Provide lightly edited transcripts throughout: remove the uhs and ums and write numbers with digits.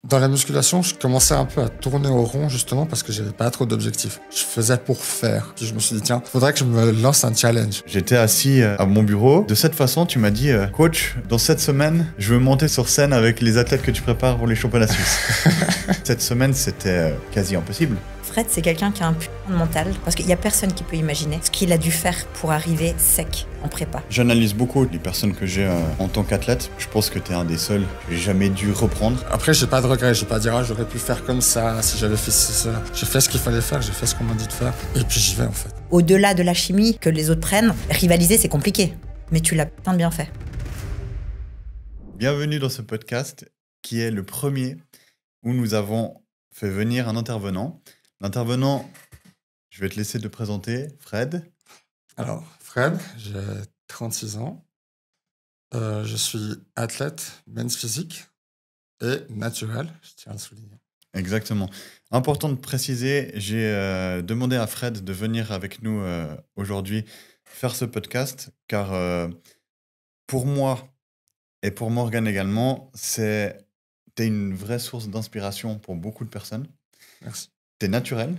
Dans la musculation, je commençais un peu à tourner au rond justement parce que j'avais pas trop d'objectifs. Je faisais pour faire. Puis je me suis dit, tiens, faudrait que je me lance un challenge. J'étais assis à mon bureau. De cette façon, tu m'as dit, coach, dans cette semaine, je veux monter sur scène avec les athlètes que tu prépares pour les championnats suisses. Cette semaine, c'était quasi impossible. Fred, c'est quelqu'un qui a un putain de mental, parce qu'il n'y a personne qui peut imaginer ce qu'il a dû faire pour arriver sec en prépa. J'analyse beaucoup les personnes que j'ai en tant qu'athlète. Je pense que tu es un des seuls que j'ai jamais dû reprendre. Après, j'ai pas de regrets. Je vais pas dire, ah, j'aurais pu faire comme ça si j'avais fait ça. J'ai fait ce qu'il fallait faire, j'ai fait ce qu'on m'a dit de faire. Et puis j'y vais en fait. Au-delà de la chimie que les autres prennent, rivaliser, c'est compliqué. Mais tu l'as putain de bien fait. Bienvenue dans ce podcast qui est le premier où nous avons fait venir un intervenant. L'intervenant, je vais te laisser te présenter, Fred. Alors, Fred, j'ai 36 ans. Je suis athlète men's physique et naturel, je tiens à le souligner. Exactement. Important de préciser, j'ai demandé à Fred de venir avec nous aujourd'hui faire ce podcast, car pour moi et pour Morgane également, t'es une vraie source d'inspiration pour beaucoup de personnes. Merci. T'es naturel.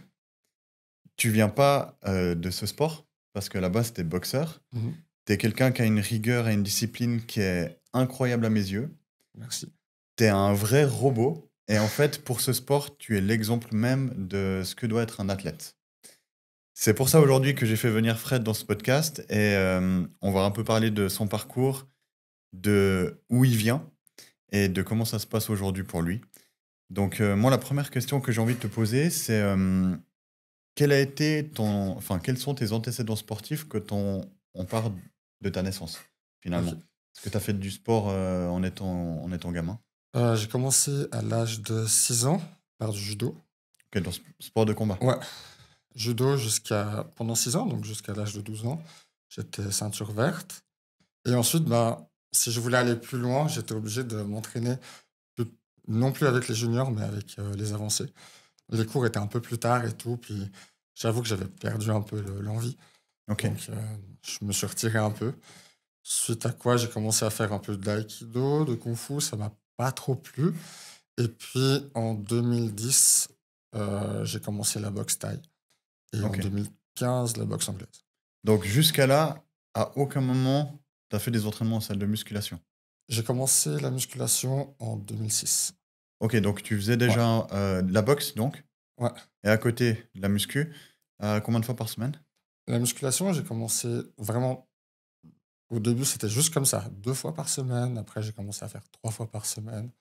Tu viens pas de ce sport, parce que là-bas, t'es boxeur. Mhm. T'es quelqu'un qui a une rigueur et une discipline qui est incroyable à mes yeux. Merci. T'es un vrai robot. Et en fait, pour ce sport, tu es l'exemple même de ce que doit être un athlète. C'est pour ça aujourd'hui que j'ai fait venir Fred dans ce podcast. Et on va un peu parler de son parcours, de où il vient et de comment ça se passe aujourd'hui pour lui. Donc moi, la première question que j'ai envie de te poser, c'est quels sont tes antécédents sportifs on part de ta naissance, finalement. Ok. Est-ce que tu as fait du sport en étant gamin? J'ai commencé à l'âge de 6 ans par du judo. Ok, dans sport de combat. Ouais, judo pendant 6 ans, donc jusqu'à l'âge de 12 ans. J'étais ceinture verte. Et ensuite, si je voulais aller plus loin, j'étais obligé de m'entraîner non plus avec les juniors, mais avec les avancés. Les cours étaient un peu plus tard et tout, puis j'avoue que j'avais perdu un peu l'envie. Ok. Donc, je me suis retiré un peu. Suite à quoi, j'ai commencé à faire un peu d'aïkido, de kung-fu, ça m'a pas trop plu. Et puis, en 2010, j'ai commencé la boxe thaï. Et Ok. en 2015, la boxe anglaise. Donc jusqu'à là, à aucun moment, tu as fait des entraînements en salle de musculation. J'ai commencé la musculation en 2006. Ok, donc tu faisais déjà de la boxe, donc, Ouais. et à côté, de la muscu, combien de fois par semaine? La musculation, j'ai commencé vraiment... Au début, c'était juste comme ça, 2 fois par semaine. Après, j'ai commencé à faire 3 fois par semaine.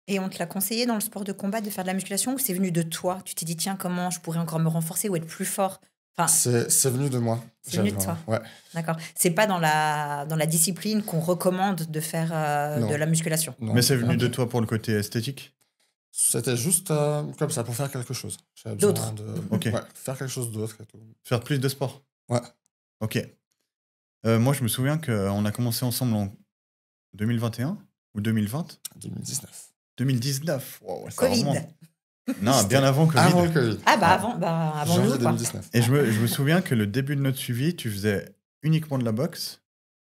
Et on te l'a conseillé dans le sport de combat de faire de la musculation ou c'est venu de toi? Tu t'es dit, tiens, comment je pourrais encore me renforcer ou être plus fort? Enfin, C'est venu de moi. c'est venu de toi. Ouais. D'accord. C'est pas dans la discipline qu'on recommande de faire Non. de la musculation. Non, Mais c'est venu rien de du tout. toi pour le côté esthétique? C'était juste comme ça, pour faire quelque chose. J'avais D'autre. besoin de Ok. faire quelque chose d'autre et tout. Faire plus de sport? Ouais. Ok. Moi, je me souviens qu'on a commencé ensemble en 2021 ou 2020? 2019. 2019. Wow, ça Covid. remonte. Non, bien avant Covid. Avant le Covid. Ah avant Janvier nous, quoi. 2019. Et je me souviens que le début de notre suivi, tu faisais uniquement de la boxe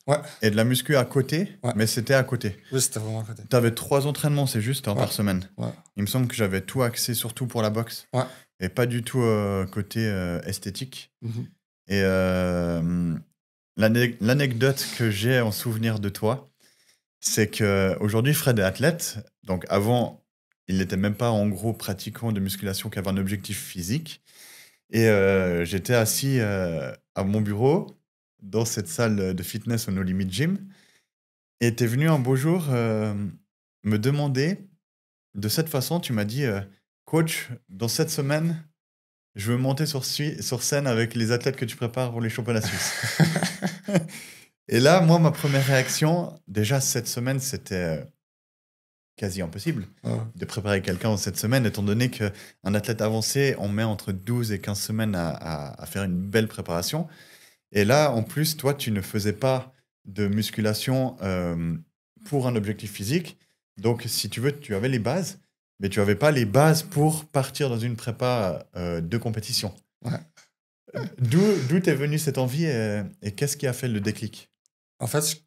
Ouais. et de la muscu à côté, Ouais. mais c'était à côté. Oui, c'était vraiment à côté. Tu avais 3 entraînements, c'est juste, Ouais. par semaine. Ouais. Il me semble que j'avais tout axé surtout pour la boxe Ouais. et pas du tout côté esthétique. Mhm. Et l'anecdote que j'ai en souvenir de toi, c'est qu'aujourd'hui, Fred est athlète. Donc avant, il n'était même pas en gros pratiquant de musculation qui avait un objectif physique. Et j'étais assis à mon bureau dans cette salle de fitness au No Limit Gym. Et tu es venu un beau jour me demander, de cette façon, tu m'as dit, coach, dans cette semaine, je veux monter sur scène avec les athlètes que tu prépares pour les championnats suisses. Et là, moi, ma première réaction, déjà cette semaine, c'était quasi impossible Ouais. de préparer quelqu'un en cette semaine, étant donné qu'un athlète avancé, on met entre 12 et 15 semaines à faire une belle préparation. Et là, en plus, toi, tu ne faisais pas de musculation pour un objectif physique. Donc, si tu veux, tu avais les bases, mais tu n'avais pas les bases pour partir dans une prépa de compétition. Ouais. D'où t'es venue cette envie et qu'est-ce qui a fait le déclic? En fait,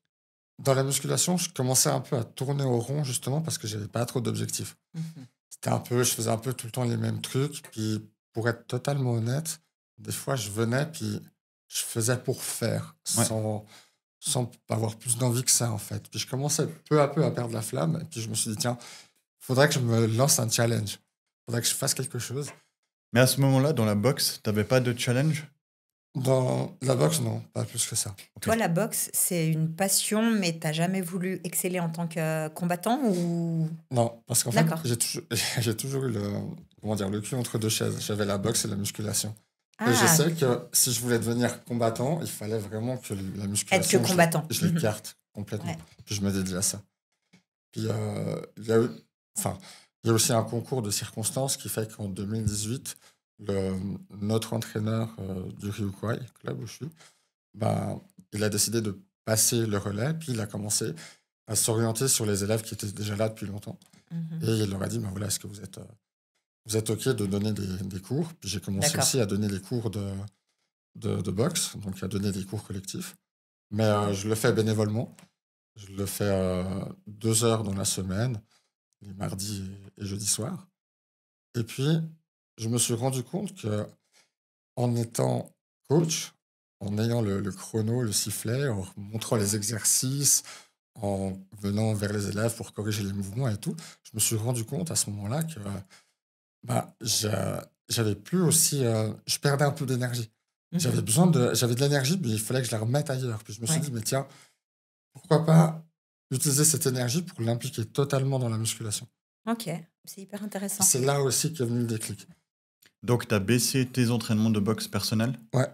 dans la musculation, je commençais un peu à tourner au rond justement parce que j'avais pas trop d'objectifs. Mhm. je faisais un peu tout le temps les mêmes trucs. Puis, pour être totalement honnête, des fois, je venais, puis je faisais pour faire, Ouais. sans avoir plus d'envie que ça, en fait. Puis, je commençais peu à peu à perdre la flamme. Et puis, je me suis dit, tiens, faudrait que je me lance un challenge. Faudrait que je fasse quelque chose. Mais à ce moment-là, dans la boxe, t'avais pas de challenge? Dans la boxe, non, pas plus que ça. Ok. Toi, la boxe, c'est une passion, mais t'as jamais voulu exceller en tant que combattant ou... Non, parce qu'en fait, D'accord. j'ai toujours eu le cul entre deux chaises. J'avais la boxe et la musculation. Et je Ah, sais que si je voulais devenir combattant, il fallait vraiment que la être musculation, que combattant. je l'écarte complètement. Ouais. Puis je me dédie à ça. Puis il y a eu, enfin, il y a aussi un concours de circonstances qui fait qu'en 2018, notre entraîneur du Ryukwai, club où je suis, ben, il a décidé de passer le relais, puis il a commencé à s'orienter sur les élèves qui étaient déjà là depuis longtemps. Mhm. Et il leur a dit, ben voilà, est-ce que vous êtes OK de donner des cours? Puis j'ai commencé D'accord. aussi à donner des cours de boxe, donc à donner des cours collectifs. Mais je le fais bénévolement. Je le fais 2 heures dans la semaine, les mardis et jeudis soirs. Et puis, je me suis rendu compte que en étant coach, en ayant le chrono, le sifflet, en montrant les exercices, en venant vers les élèves pour corriger les mouvements et tout, je me suis rendu compte à ce moment-là que bah, j'avais plus aussi. Je perdais un peu d'énergie. Mhm. J'avais de l'énergie, mais il fallait que je la remette ailleurs. Puis je me suis Ouais. dit, mais tiens, pourquoi pas utiliser cette énergie pour l'impliquer totalement dans la musculation? Ok, c'est hyper intéressant. C'est là aussi qu'est venu le déclic. Donc, tu as baissé tes entraînements de boxe personnels Ouais,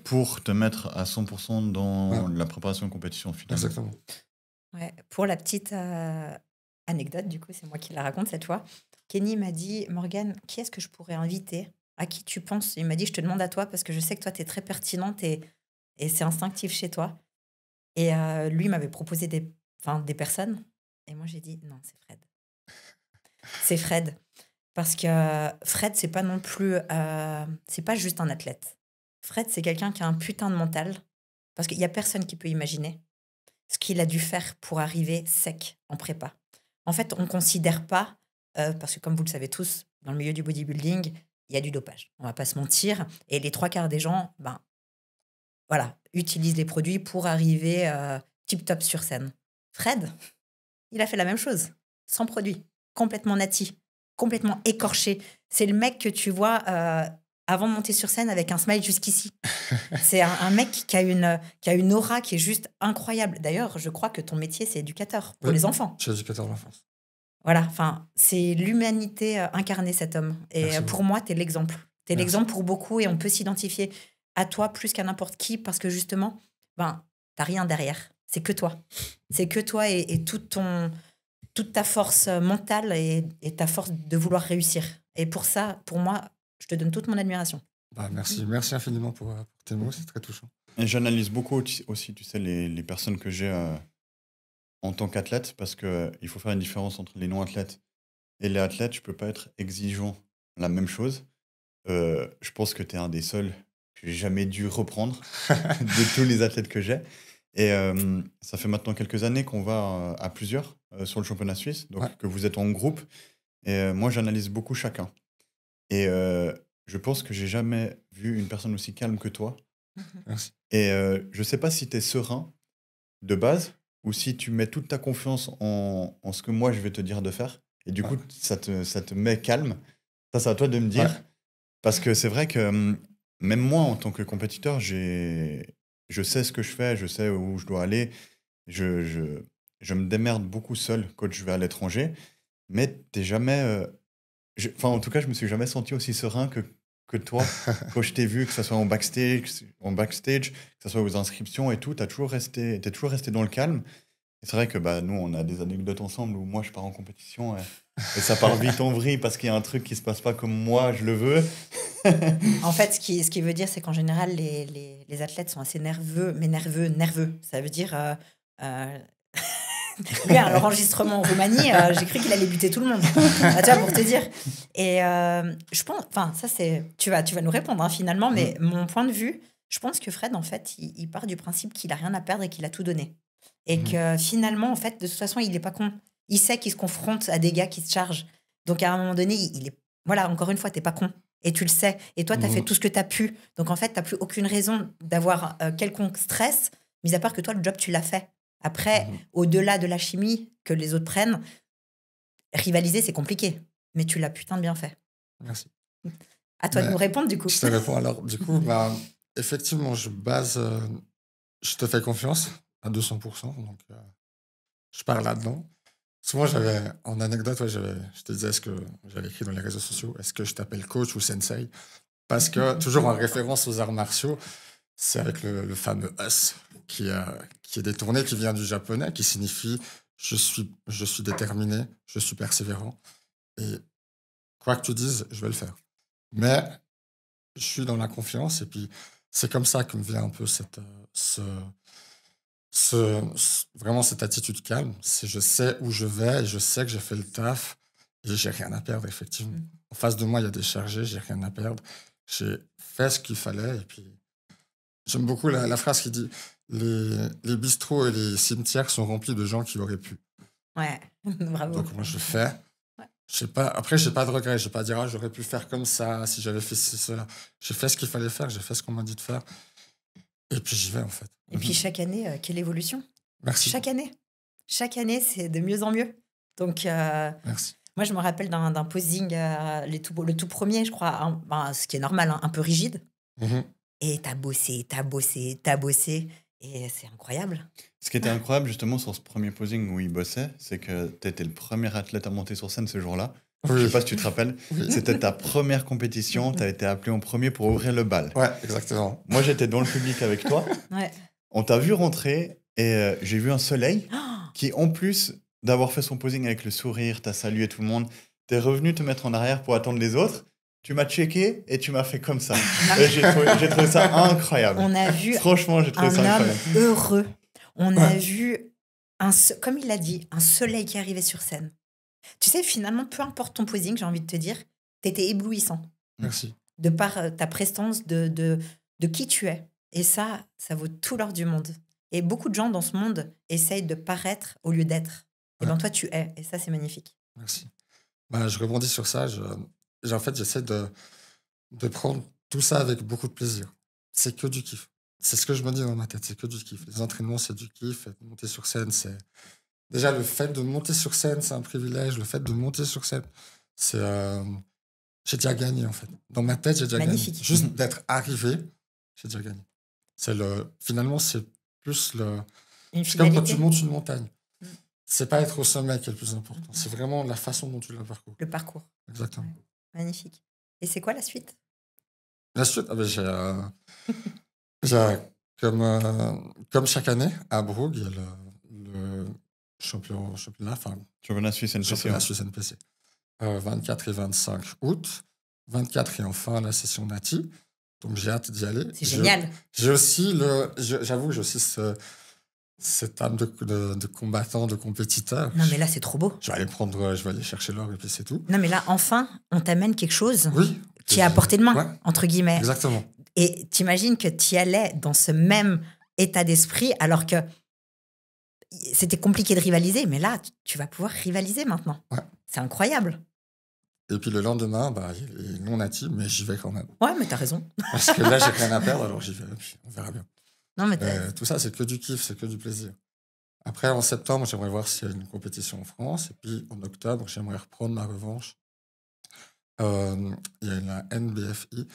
pour te mettre à 100% dans Ouais. la préparation de compétition, finalement. exactement. Ouais. Pour la petite anecdote, du coup, c'est moi qui la raconte cette fois. Kenny m'a dit, Morgane, qui est-ce que je pourrais inviter? À qui tu penses? Il m'a dit, je te demande à toi parce que je sais que toi, tu es très pertinente et c'est instinctif chez toi. Et lui m'avait proposé des personnes. Et moi, j'ai dit, non, c'est Fred. C'est Fred. Parce que Fred, c'est pas non plus... c'est pas juste un athlète. Fred, c'est quelqu'un qui a un putain de mental. Parce qu'il y a personne qui peut imaginer ce qu'il a dû faire pour arriver sec en prépa. En fait, on ne considère pas, parce que comme vous le savez tous, dans le milieu du bodybuilding, il y a du dopage. On va pas se mentir. Et les 3/4 des gens, voilà, utilisent les produits pour arriver tip-top sur scène. Fred, il a fait la même chose, sans produit, complètement nati, complètement écorché. C'est le mec que tu vois avant de monter sur scène avec un smile jusqu'ici. C'est un mec qui a une aura qui est juste incroyable. D'ailleurs, je crois que ton métier, c'est éducateur pour Oui. les enfants. Je suis éducateur d'enfance. Voilà, enfin, c'est l'humanité incarnée, cet homme. Et Merci pour beaucoup. moi, tu es l'exemple. Tu es Merci. l'exemple pour beaucoup et on peut s'identifier à toi plus qu'à n'importe qui parce que justement, t'as rien derrière. C'est que toi. C'est que toi et toute ta force mentale et ta force de vouloir réussir. Et pour ça, pour moi, je te donne toute mon admiration. Bah, merci infiniment pour tes mots, c'est très touchant. Et j'analyse beaucoup aussi, tu sais, les personnes que j'ai en tant qu'athlète, parce qu'il faut faire une différence entre les non-athlètes et les athlètes. Je peux pas être exigeant la même chose. Je pense que tu es un des seuls que j'ai jamais dû reprendre de tous les athlètes que j'ai. Et ça fait maintenant quelques années qu'on va à plusieurs sur le championnat suisse, donc Ouais. que vous êtes en groupe. Et moi, j'analyse beaucoup chacun. Et je pense que j'ai jamais vu une personne aussi calme que toi. Merci. Et je sais pas si tu es serein de base ou si tu mets toute ta confiance en ce que moi je vais te dire de faire. Et du coup, ça te met calme. Ça, c'est à toi de me dire. Ouais. Parce que c'est vrai que même moi, en tant que compétiteur, je sais ce que je fais, je sais où je dois aller. Je me démerde beaucoup seul quand je vais à l'étranger. Mais t'es jamais... Enfin, en tout cas, je me suis jamais senti aussi serein que toi quand je t'ai vu, que ce soit en backstage, que ce soit aux inscriptions et tout. T'es toujours resté dans le calme. Et c'est vrai que nous, on a des anecdotes ensemble où moi, je pars en compétition et ça part vite en vrille parce qu'il y a un truc qui se passe pas comme moi, je le veux. En fait, ce qui veut dire, c'est qu'en général, les athlètes sont assez nerveux, mais nerveux. Ça veut dire... Lui, l'enregistrement en Roumanie, j'ai cru qu'il allait buter tout le monde. Tu vois, pour te dire. Et je pense... Enfin, ça, c'est... Tu vas nous répondre, finalement, mais mon point de vue, je pense que Fred, en fait, il part du principe qu'il a rien à perdre et qu'il a tout donné. Et que finalement, en fait, de toute façon, il est pas con. Il sait qu'il se confronte à des gars qui se chargent. Donc, à un moment donné, il est... Voilà, encore une fois, t'es pas con. Et tu le sais. Et toi, tu as fait tout ce que tu as pu. Donc, en fait, tu n'as plus aucune raison d'avoir quelconque stress, mis à part que toi, le job, tu l'as fait. Après, au-delà de la chimie que les autres prennent, rivaliser, c'est compliqué. Mais tu l'as putain de bien fait. Merci. À toi de nous répondre, du coup. Je te réponds alors. Du coup, effectivement, je te fais confiance à 200%. Donc, je pars là-dedans. Souvent, en anecdote, je te disais ce que j'avais écrit dans les réseaux sociaux. Est-ce que je t'appelle coach ou sensei? Parce que, toujours en référence aux arts martiaux, c'est avec le fameux us qui est détourné, qui vient du japonais, qui signifie je suis déterminé, je suis persévérant. Et quoi que tu dises, je vais le faire. Mais je suis dans la confiance et puis c'est comme ça que me vient un peu vraiment cette attitude calme. C'est je sais où je vais et je sais que j'ai fait le taf et j'ai rien à perdre, effectivement. En face de moi, il y a des chargés, j'ai rien à perdre. J'ai fait ce qu'il fallait et puis j'aime beaucoup la phrase qui dit les bistrots et les cimetières sont remplis de gens qui auraient pu. Ouais, bravo. Donc moi, je fais. Après, j'ai pas de regrets. Je vais pas dire j'aurais pu faire comme ça si j'avais fait cela. J'ai fait ce qu'il fallait faire, j'ai fait ce qu'on m'a dit de faire. Et puis j'y vais, en fait. Et puis chaque année, quelle évolution. Merci. Chaque année, c'est de mieux en mieux. Donc, merci. Moi, je me rappelle d'un posing, le tout premier, je crois, ce qui est normal, un peu rigide. Et t'as bossé. Et c'est incroyable. Ce qui était incroyable, justement, sur ce premier posing où il bossait, c'est que tu étais le premier athlète à monter sur scène ce jour-là. Oui. Je sais pas si tu te rappelles. Oui. C'était ta première compétition. Tu as été appelé en premier pour ouvrir le bal. Ouais, exactement. Moi, j'étais dans le public avec toi. Ouais. On t'a vu rentrer et j'ai vu un soleil qui, en plus d'avoir fait son posing avec le sourire, t'as salué tout le monde, t'es revenu te mettre en arrière pour attendre les autres. Tu m'as checké et tu m'as fait comme ça. Et j'ai trouvé ça incroyable. On a vu Franchement, j'ai trouvé ça incroyable. Un homme heureux. On a vu, comme il l'a dit, un soleil qui arrivait sur scène. Tu sais, finalement, peu importe ton posing, j'ai envie de te dire, t'étais éblouissant. Merci. De par ta prestance, de qui tu es. Et ça vaut tout l'or du monde. Et beaucoup de gens dans ce monde essayent de paraître au lieu d'être. Et bien toi, tu es. Et ça, c'est magnifique. Merci. Je rebondis sur ça. En fait, j'essaie de prendre tout ça avec beaucoup de plaisir. C'est que du kiff. C'est ce que je me dis dans ma tête, c'est que du kiff. Les entraînements, c'est du kiff. Monter sur scène, c'est... Déjà, le fait de monter sur scène, c'est un privilège. Le fait de monter sur scène, c'est... J'ai déjà gagné, en fait. Dans ma tête, j'ai déjà magnifique. Gagné. Juste d'être arrivé, j'ai déjà gagné. Finalement, c'est plus c'est comme quand tu montes une montagne. C'est pas être au sommet qui est le plus important. C'est vraiment la façon dont tu la parcours. Le parcours. Exactement. Ouais. Magnifique. Et c'est quoi la suite? La suite, j'ai comme chaque année, à Brugg, il y a le championnat Suisse NPC. Championnat Suisse NPC. 24 et 25 août. 24 et enfin la session Nati. Donc j'ai hâte d'y aller. C'est génial. J'ai aussi j'avoue que j'ai aussi cette âme de combattant, de compétiteur. Non, mais là, c'est trop beau. Je vais aller chercher l'or et puis c'est tout. Non, mais là, enfin, on t'amène quelque chose qui est à j'ai- portée de main, Ouais. entre guillemets. Exactement. Et t'imagines que tu y allais dans ce même état d'esprit, alors que c'était compliqué de rivaliser, mais là, tu vas pouvoir rivaliser maintenant. Ouais. C'est incroyable. Et puis le lendemain, il est non natif, mais j'y vais quand même. Ouais, mais t'as raison. Parce que là, j'ai rien à perdre, alors j'y vais. Et puis on verra bien. Non, mais Tout ça, c'est que du kiff, c'est que du plaisir. Après, en septembre, j'aimerais voir s'il y a une compétition en France. Et puis en octobre, j'aimerais reprendre ma revanche. Il y a la NBFI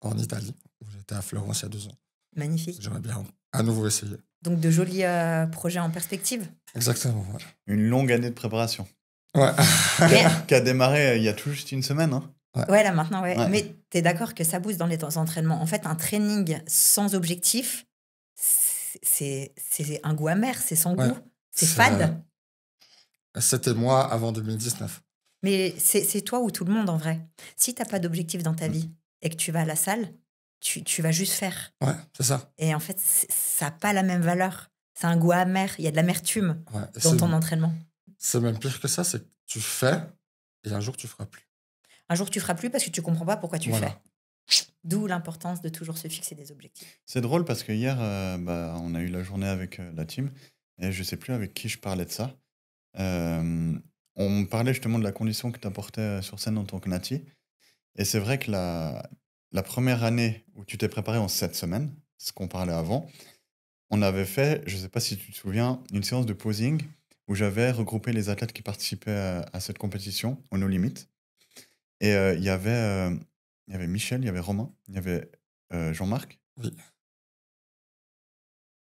en Italie, où j'étais à Florence il y a 2 ans. Magnifique. J'aimerais bien à nouveau essayer. Donc, de jolis projets en perspective. Exactement. Ouais. Une longue année de préparation. Ouais. Qui a démarré il y a tout juste une semaine. Hein. Ouais, là maintenant, ouais. Ouais. Mais t'es d'accord que ça booste dans les entraînements. En fait, un training sans objectif, c'est un goût amer, c'est sans goût, c'est fade. C'était moi avant 2019. Mais c'est toi ou tout le monde en vrai. Si t'as pas d'objectif dans ta vie et que tu vas à la salle, tu vas juste faire. Ouais, c'est ça. Et en fait, ça n'a pas la même valeur. C'est un goût amer, il y a de l'amertume dans ton entraînement. C'est même pire que ça, c'est que tu fais et un jour tu feras plus. Un jour tu feras plus parce que tu comprends pas pourquoi tu fais. D'où l'importance de toujours se fixer des objectifs. C'est drôle parce que hier, on a eu la journée avec la team et je sais plus avec qui je parlais de ça. on me parlait justement de la condition que tu apportais sur scène en tant que nati. Et c'est vrai que la première année où tu t'es préparé en 7 semaines, ce qu'on parlait avant, on avait fait, je ne sais pas si tu te souviens, une séance de posing où j'avais regroupé les athlètes qui participaient à cette compétition, au No Limit. Et il y avait Michel, il y avait Romain, il y avait Jean-Marc, Oui.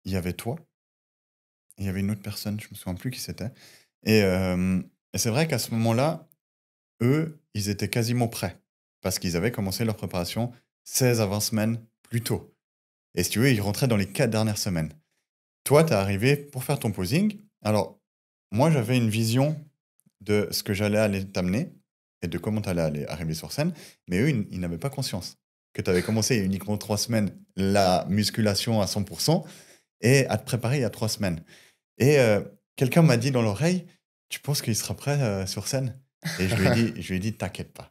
il y avait toi, et il y avait une autre personne, je me souviens plus qui c'était. Et, euh, et c'est vrai qu'à ce moment-là, eux, ils étaient quasiment prêts parce qu'ils avaient commencé leur préparation 16 à 20 semaines plus tôt. Et si tu veux, ils rentraient dans les 4 dernières semaines. Toi, tu es arrivé pour faire ton posing. Alors, moi, j'avais une vision de ce que j'allais aller t'amener et de comment tu allais arriver sur scène, mais eux, ils n'avaient pas conscience que tu avais commencé il y a uniquement 3 semaines la musculation à 100% et à te préparer il y a 3 semaines. Et quelqu'un m'a dit dans l'oreille, tu penses qu'il sera prêt sur scène? Et je lui ai dit, t'inquiète pas.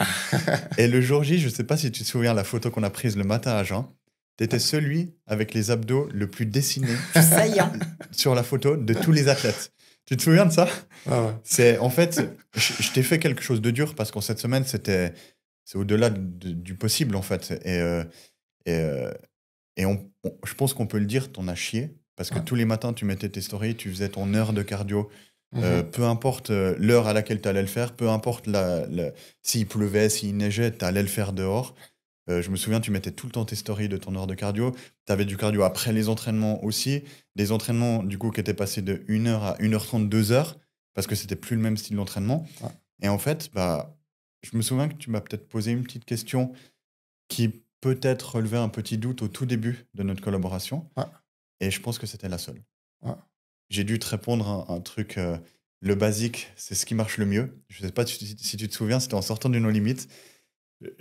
Et le jour J, je ne sais pas si tu te souviens la photo qu'on a prise le matin à Jean, tu étais celui avec les abdos le plus dessiné Plus saillant. sur la photo de tous les athlètes. Tu te souviens de ça? Ah ouais. En fait, je t'ai fait quelque chose de dur parce qu'en cette semaine, c'est au-delà du possible, en fait. Je pense qu'on peut le dire, t'en as chié. Parce que Ouais. tous les matins, tu mettais tes stories, tu faisais ton heure de cardio. Mhm. Peu importe l'heure à laquelle tu allais le faire, peu importe s'il pleuvait, s'il neigeait, tu allais le faire dehors. Je me souviens, tu mettais tout le temps tes stories de ton heure de cardio. Tu avais du cardio après les entraînements aussi. Des entraînements, du coup, qui étaient passés de 1h à 1h30, 2h, parce que c'était plus le même style d'entraînement. Ouais. Et en fait, je me souviens que tu m'as peut-être posé une petite question qui peut-être relevait un petit doute au tout début de notre collaboration. Ouais. Et je pense que c'était la seule. Ouais. J'ai dû te répondre un truc, le basique, c'est ce qui marche le mieux. Je ne sais pas si tu te souviens, c'était en sortant du No Limit.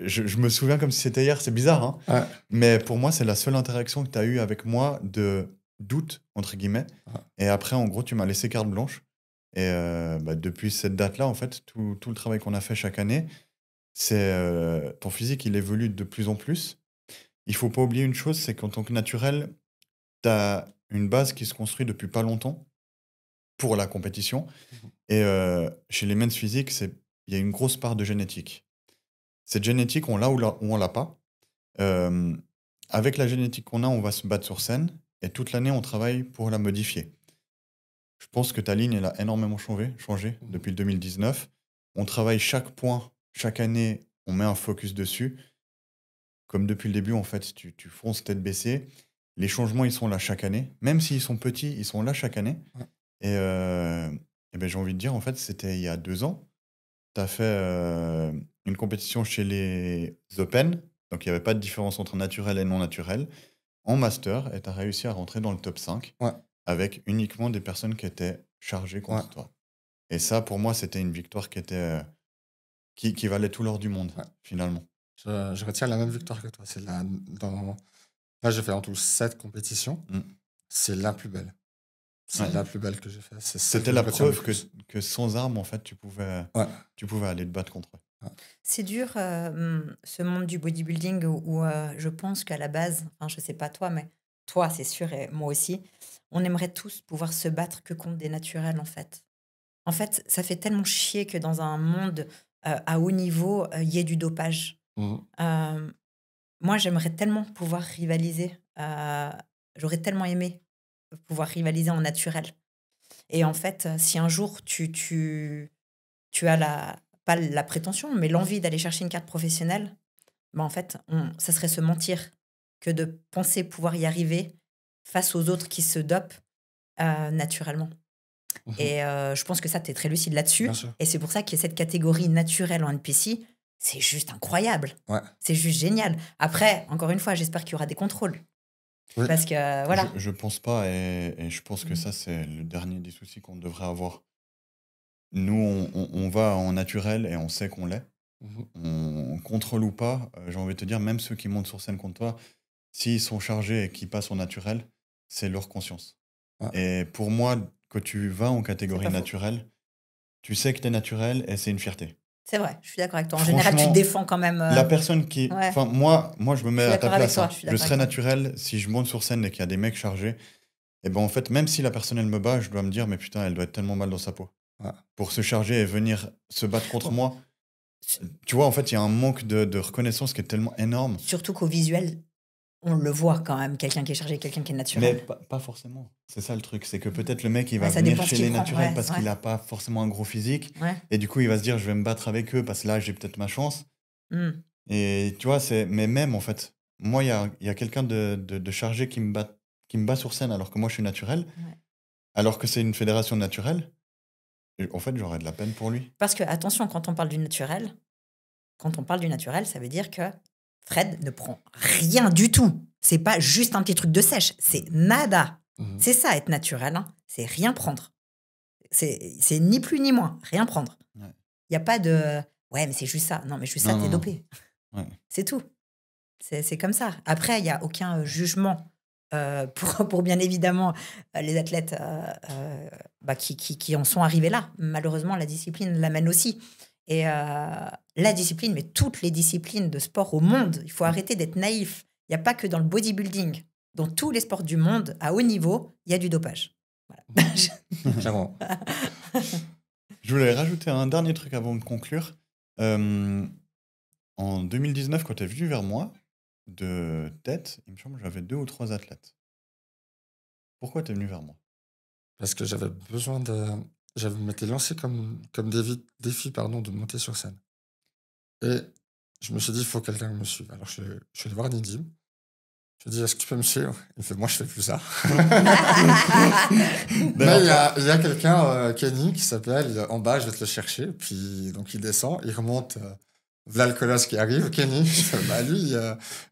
Je me souviens comme si c'était hier, c'est bizarre, hein. Ouais. Mais pour moi, c'est la seule interaction que tu as eue avec moi de doute, entre guillemets. Ouais. Et après, en gros, tu m'as laissé carte blanche. Et depuis cette date-là, en fait, tout le travail qu'on a fait chaque année, c'est ton physique, il évolue de plus en plus. Il faut pas oublier une chose, c'est qu'en tant que naturel, tu as une base qui se construit depuis pas longtemps pour la compétition. Mhm. Et chez les men's physiques, il y a une grosse part de génétique. Cette génétique, on l'a ou on l'a pas. Euh, Avec la génétique qu'on a, on va se battre sur scène et toute l'année, on travaille pour la modifier. Je pense que ta ligne, elle a énormément changé Mhm. depuis le 2019. On travaille chaque point, chaque année, on met un focus dessus. Comme depuis le début, en fait, tu fonces tête baissée. Les changements, ils sont là chaque année. Même s'ils sont petits, ils sont là chaque année. Ouais. Et ben, j'ai envie de dire, en fait, c'était il y a 2 ans. Tu as fait une compétition chez les Open. Donc, il n'y avait pas de différence entre naturel et non naturel. En master, et tu as réussi à rentrer dans le top 5 Ouais. avec uniquement des personnes qui étaient chargées contre Ouais. toi. Et ça, pour moi, c'était une victoire qui valait tout l'or du monde, Ouais. finalement. Je retiens la même victoire que toi. Là, j'ai fait en tout 7 compétitions. Mm. C'est la plus belle. C'est Ouais. la plus belle que j'ai faite. C'est celle C'était que la je retiens le preuve plus. que sans armes, en fait, tu pouvais aller te battre contre eux. Ouais. C'est dur, ce monde du bodybuilding où je pense qu'à la base, enfin, je sais pas toi, mais toi, c'est sûr, et moi aussi, on aimerait tous pouvoir se battre que contre des naturels, en fait. En fait, ça fait tellement chier que dans un monde à haut niveau, il y ait du dopage. Mhm. Moi, j'aimerais tellement pouvoir rivaliser. J'aurais tellement aimé pouvoir rivaliser en naturel. Et en fait, si un jour tu as pas la prétention, mais l'envie d'aller chercher une carte professionnelle, ben en fait, ça serait se mentir que de penser pouvoir y arriver face aux autres qui se dopent naturellement. Mhm. Et je pense que ça, tu es très lucide là-dessus. Bien sûr. Et c'est pour ça qu'il y a cette catégorie naturelle en NPC. C'est juste incroyable. Ouais. C'est juste génial. Après, encore une fois, j'espère qu'il y aura des contrôles. Oui. Parce que, voilà. Je pense pas, et je pense que ça, c'est le dernier des soucis qu'on devrait avoir. Nous, on va en naturel et on sait qu'on l'est. Mhm. On contrôle ou pas, j'ai envie de te dire, même ceux qui montent sur scène contre toi, s'ils sont chargés et qu'ils passent en naturel, c'est leur conscience. Ouais. Et pour moi, que tu vas en catégorie C'est pas faux. naturelle, tu sais que tu es naturel et c'est une fierté. C'est vrai, je suis d'accord avec toi. En général, tu Franchement, défends quand même. La personne qui. ouais. Enfin, moi, je me mets suis à ta d'accord avec place, toi, hein. je suis Je d'accord serais avec toi. naturel si je monte sur scène et qu'il y a des mecs chargés. Et ben en fait, même si la personne elle me bat, je dois me dire, mais putain, elle doit être tellement mal dans sa peau. Ouais. pour se charger et venir se battre contre moi. Tu vois, en fait, il y a un manque de reconnaissance qui est tellement énorme. Surtout qu'au visuel, on le voit quand même, quelqu'un qui est chargé, quelqu'un qui est Mais naturel. pas forcément. C'est ça le truc. C'est que peut-être le mec, il va Ouais, ça venir dépend ce chez qu'il les prend. naturels Ouais, parce ouais. qu'il n'a pas forcément un gros physique. Ouais. Et du coup, il va se dire, je vais me battre avec eux parce que là, j'ai peut-être ma chance. Hmm. Et tu vois, mais même en fait, moi, il y a quelqu'un de chargé qui me bat sur scène alors que moi, je suis naturel. Ouais. Alors que c'est une fédération naturelle. Et en fait, j'aurais de la peine pour lui. Parce que, attention, quand on parle du naturel, ça veut dire que Fred ne prend rien du tout. C'est pas juste un petit truc de sèche, c'est nada. Mhm. C'est ça, être naturel. Hein. C'est rien prendre. C'est ni plus ni moins, rien prendre. Il Ouais. n'y a pas de ouais, mais c'est juste ça. Non, mais juste ça, Non, t'es non, non. dopé. Ouais. C'est tout. C'est comme ça. Après, il n'y a aucun jugement pour bien évidemment les athlètes qui en sont arrivés là. Malheureusement, la discipline l'amène aussi. Et la discipline, mais toutes les disciplines de sport au monde, il faut arrêter d'être naïf. Il n'y a pas que dans le bodybuilding. Dans tous les sports du monde, à haut niveau, il y a du dopage. Voilà. Clairement. Je voulais rajouter un dernier truc avant de conclure. En 2019, quand tu es venu vers moi, de tête, il me semble que j'avais 2 ou 3 athlètes. Pourquoi tu es venu vers moi? Parce que j'avais besoin de. Je m'étais lancé comme défi de monter sur scène. Et je me suis dit, il faut que quelqu'un me suive. Alors je suis allé voir Nidim. Je lui ai dit, est-ce que tu peux me suivre? Il fait, moi, je fais plus ça. Mais il y a quelqu'un, Kenny, qui s'appelle, en bas, je vais te le chercher. Puis, donc, il descend, il remonte. V'là le colosse qui arrive, Kenny. Je fais, bah, lui,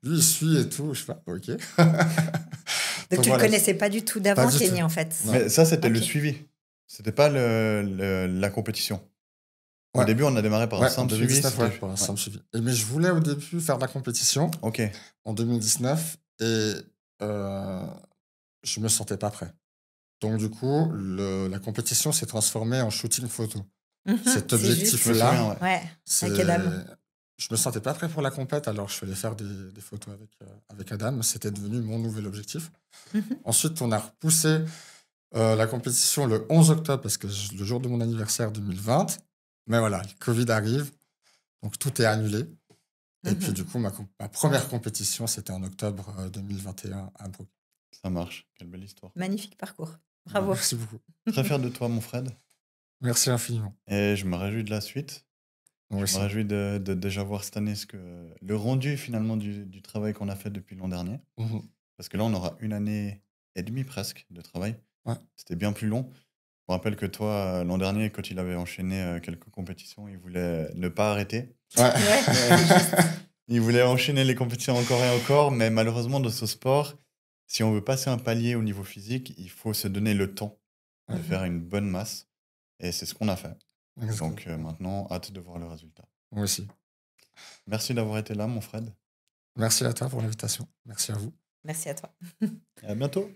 il suit et tout. Je fais, ok. Donc, tu ne voilà. le connaissais pas du tout d'avant, Pas du Kenny, tout. en fait. Non. Mais ça, c'était le Ok. suivi. C'était pas la compétition. Au Ouais. début, on a démarré par un Ouais, en simple suivi. 2019, ouais, c'était- pour un ouais. simple suivi. Mais je voulais au début faire de la compétition Ok. en 2019 et je me sentais pas prêt. Donc, du coup, la compétition s'est transformée en shooting photo. Mhm, Cet c'est juste. Je me objectif-là, souviens, ouais. Ouais, c'est... avec Adam. Je me sentais pas prêt pour la compète, alors je suis allé faire des photos avec Adam. C'était devenu mon nouvel objectif. Mhm. Ensuite, on a repoussé la compétition le 11 octobre, parce que le jour de mon anniversaire 2020. Mais voilà, le Covid arrive, donc tout est annulé. Et puis, du coup, ma première compétition, c'était en octobre 2021 à Bruck. Ça marche. Quelle belle histoire. Magnifique parcours. Bravo. Merci beaucoup. Très fier de toi, mon Fred. Merci infiniment. Et je me réjouis de la suite. Moi Je aussi. me réjouis de déjà voir cette année le rendu finalement du travail qu'on a fait depuis l'an dernier. Mhm. Parce que là, on aura 1 année et demie presque de travail. Ouais. C'était bien plus long. Je me rappelle que toi, l'an dernier, quand il avait enchaîné quelques compétitions, il voulait ne pas arrêter. Ouais. Ouais. Il voulait enchaîner les compétitions encore et encore, mais malheureusement, dans ce sport, si on veut passer un palier au niveau physique, il faut se donner le temps de Mhm. faire une bonne masse. Et c'est ce qu'on a fait. Exactement. Donc maintenant, hâte de voir le résultat. Moi aussi. Merci d'avoir été là, mon Fred. Merci à toi pour l'invitation. Merci à vous. Merci à toi. Et à bientôt.